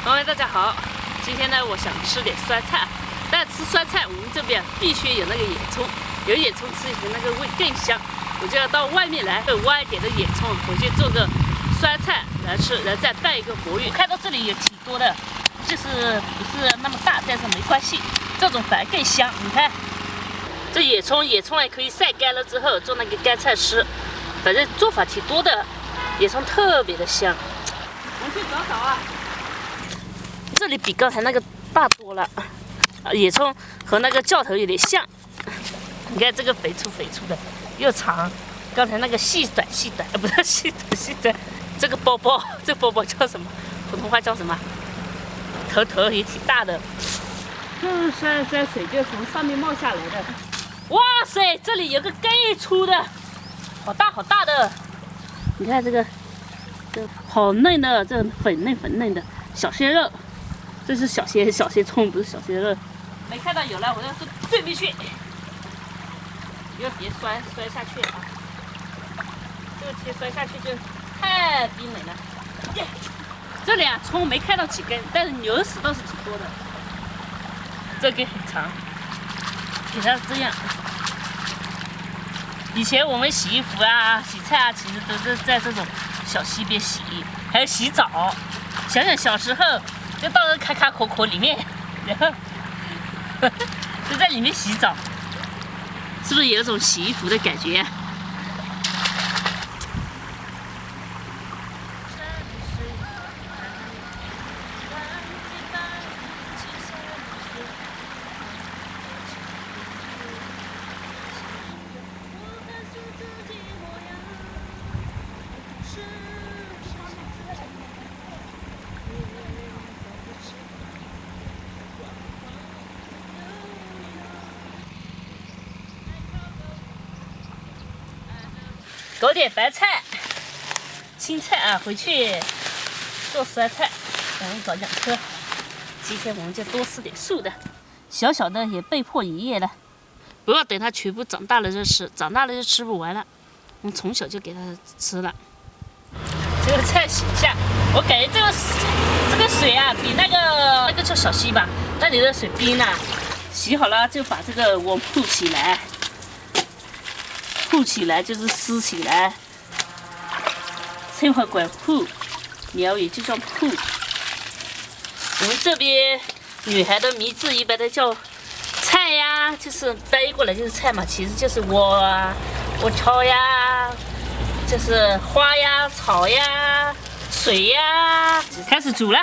各位大家好，今天呢，我想吃点酸菜，但吃酸菜我们这边必须有那个野葱，有野葱吃起来那个味更香。我就要到外面来挖一点的野葱，回去做个酸菜来吃，然后再拌一个魔芋。看到这里也挺多的，就是不是那么大，但是没关系，这种反而更香。你看，这野葱也可以晒干了之后做那个干菜吃，反正做法挺多的，野葱特别的香。我们去找找啊。这里比刚才那个大多了，野葱和那个教头有点像。你看这个肥粗的，又长。刚才那个细短，不是细短。这个包包叫什么？普通话叫什么？头也挺大的。酸水就从上面冒下来的。哇塞，这里有个更粗的，好大的。你看这好嫩的，这粉嫩的小鲜肉。这是小鲜葱，不是小鲜肉。没看到有了，我要对面去。别摔下去啊！这个铁摔下去就太冰冷了。这里啊，葱没看到几根，但是牛屎倒是挺多的。这根很长，给它这样。以前我们洗衣服啊、洗菜啊，其实都是在这种小溪边洗，还有洗澡。想想小时候。就到这卡口里面，然后就在里面洗澡，是不是有一种洗衣服的感觉？搞点白菜、青菜啊，回去做酸菜，我们搞2颗。今天我们就多吃点素的，小的也被迫营业了。不要等它全部长大了再吃，长大了就吃不完了。我们从小就给它吃了。这个菜洗一下，我感觉这个水啊，比那个叫小溪吧，那里的水冰了。洗好了就把这个我铺起来。铺起来就是撕起来，生活馆铺，苗语就叫铺。我们这边女孩的名字一般都叫菜呀，就是翻译过来就是菜嘛，其实就是窝巢呀，就是花呀、草呀、水呀。开始煮了，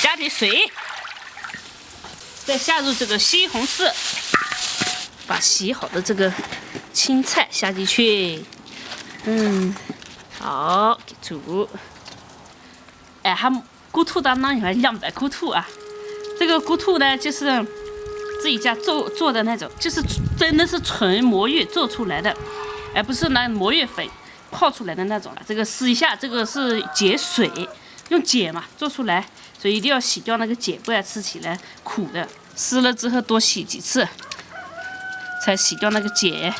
加点水，再下入这个西红柿，把洗好的这个青菜下进去，好，给煮。哎，还骨头当中有200骨头啊。这个骨头呢，就是自己家做的那种，就是真的是纯魔芋做出来的，而不是拿魔芋粉泡出来的那种了。这个撕一下，这个是碱水，用碱嘛做出来，所以一定要洗掉那个碱，不然吃起来苦的。撕了之后多洗几次，才洗掉那个碱。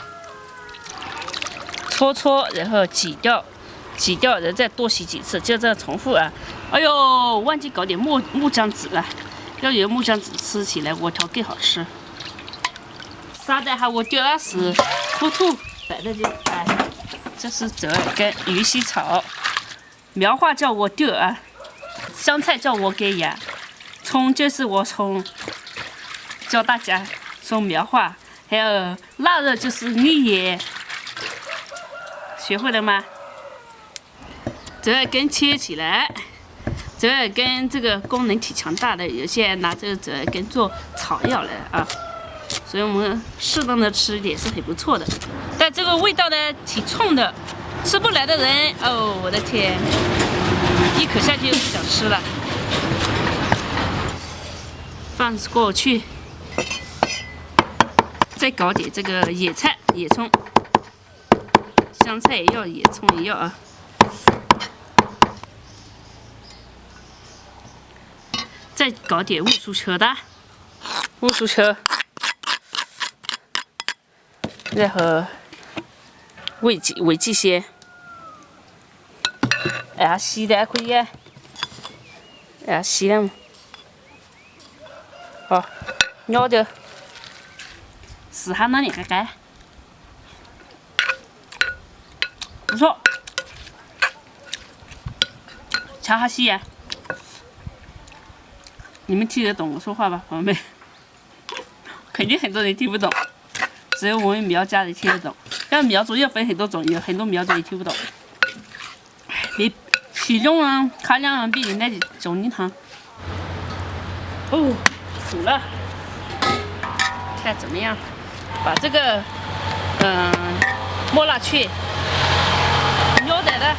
搓，然后挤掉，然后再多洗几次，就这样重复啊。哎呦，忘记搞点木姜子了，要有木姜子吃起来窝条更好吃。沙袋还我丢了是骨头摆在这，哎，这是折耳根、鱼腥草，苗话叫我丢啊，香菜叫我给呀，葱就是我葱，教大家说苗话，还有腊肉就是你也。学会了吗？折耳根切起来，折耳根这个功能挺强大的，有些人拿这个折耳根做草药来啊，所以我们适当的吃一点是很不错的。但这个味道呢挺冲的，吃不来的人，哦，我的天，一口下去就不想吃了。放过去，再搞点这个野菜、野葱。香菜也要，野葱也要啊。再搞点乌苏球的，然后味极鲜，哎呀，洗的还可以，然后洗了嘛。好，咬着试下那两个干，不错。掐下细盐，你们听得懂我说话吧，朋友们？肯定很多人听不懂，只有我们苗家人听得懂。但苗族又分很多种，有很多苗族也听不懂。比体重啊、卡量啊比人家重一趟。哦，煮了，看怎么样？把这个摸辣去，腰带的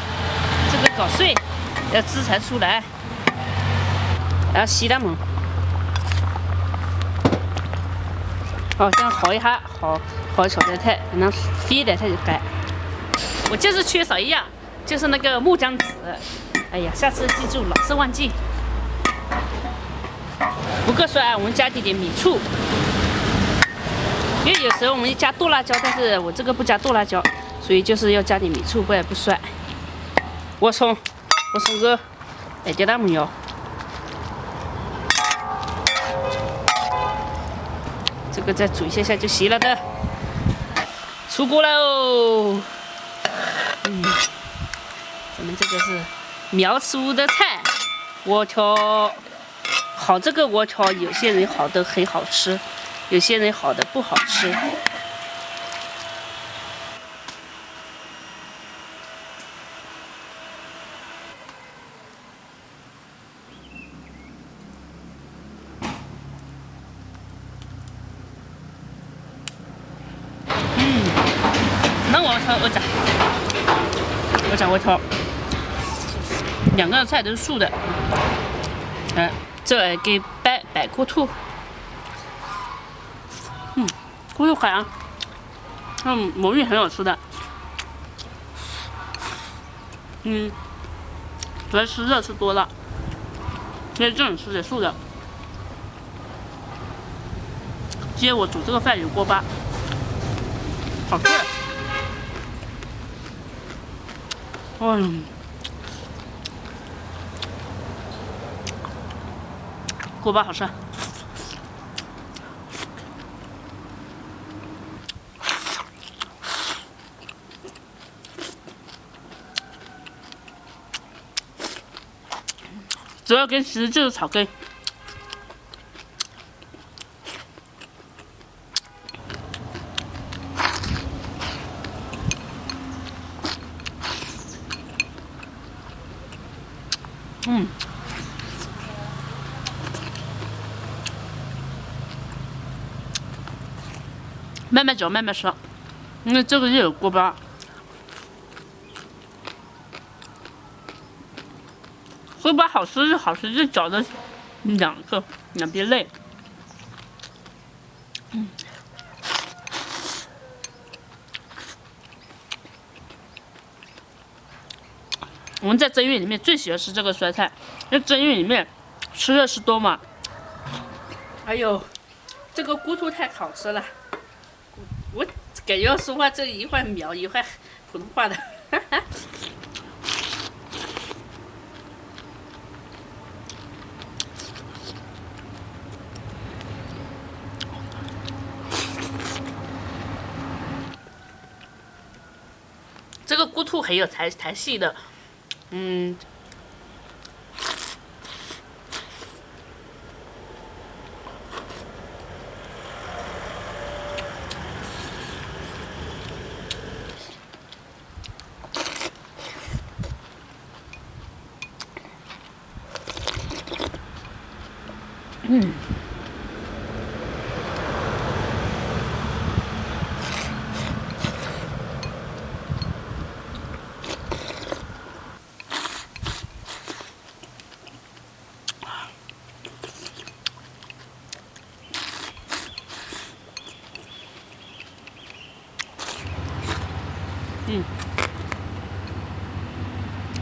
这个搞碎，要汁才出来，然后洗它们。好，这样烤一下，烤炒菜菜，能飞的它就干。我就是缺少一样，就是那个木姜子。哎呀，下次记住，老是忘记。不过说我们加点米醋，因为有时候我们加剁辣椒，但是我这个不加剁辣椒，所以就是要加点米醋，不然不酸。我葱个一点都没有。这个再煮一下就行了的，出锅喽。咱们这个是苗族的菜，窝条。好，这个窝条有些人好的很好吃，有些人好的不好吃。那我炒，两个菜都是素的。这给白骨兔，骨头好魔芋很好吃的，主要吃热吃多了，所以这种吃点素的。今天我煮这个饭有锅巴，好吃。锅巴好吃。主要跟其实就是草根。慢慢嚼，慢慢吃，因为这个又有锅巴。锅巴好吃是好吃，就嚼的两边累。我们在正月里面最喜欢吃这个酸菜，因为正月里面吃热食多嘛。哎呦，这个骨头太好吃了。我感觉说话这一会儿苗一会儿普通话的，这个骨头很有弹性的，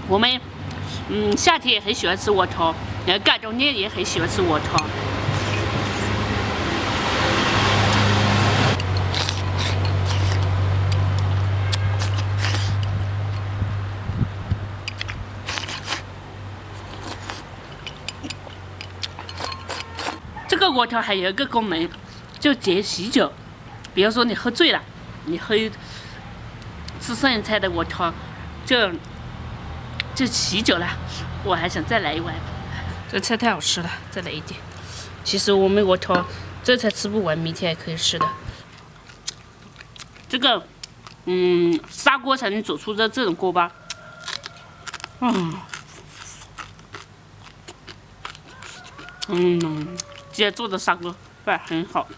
我们夏天也很喜欢吃窝条，干冬天也很喜欢吃窝条。个锅条还有一个功能，就解喜酒。比如说你喝醉了，你吃剩菜的锅条，就喜酒了。我还想再来一碗，这菜太好吃了，再来一点。其实我们锅条这才吃不完，明天还可以吃的。这个，砂锅才能煮出这种锅巴。今天做的砂锅饭很好。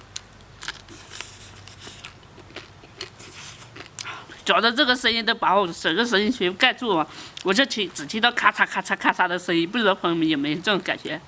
搅的这个声音都把我整个声音全部盖住了，我就只听到咔嚓咔嚓咔嚓的声音，不知道朋友们有没有这种感觉？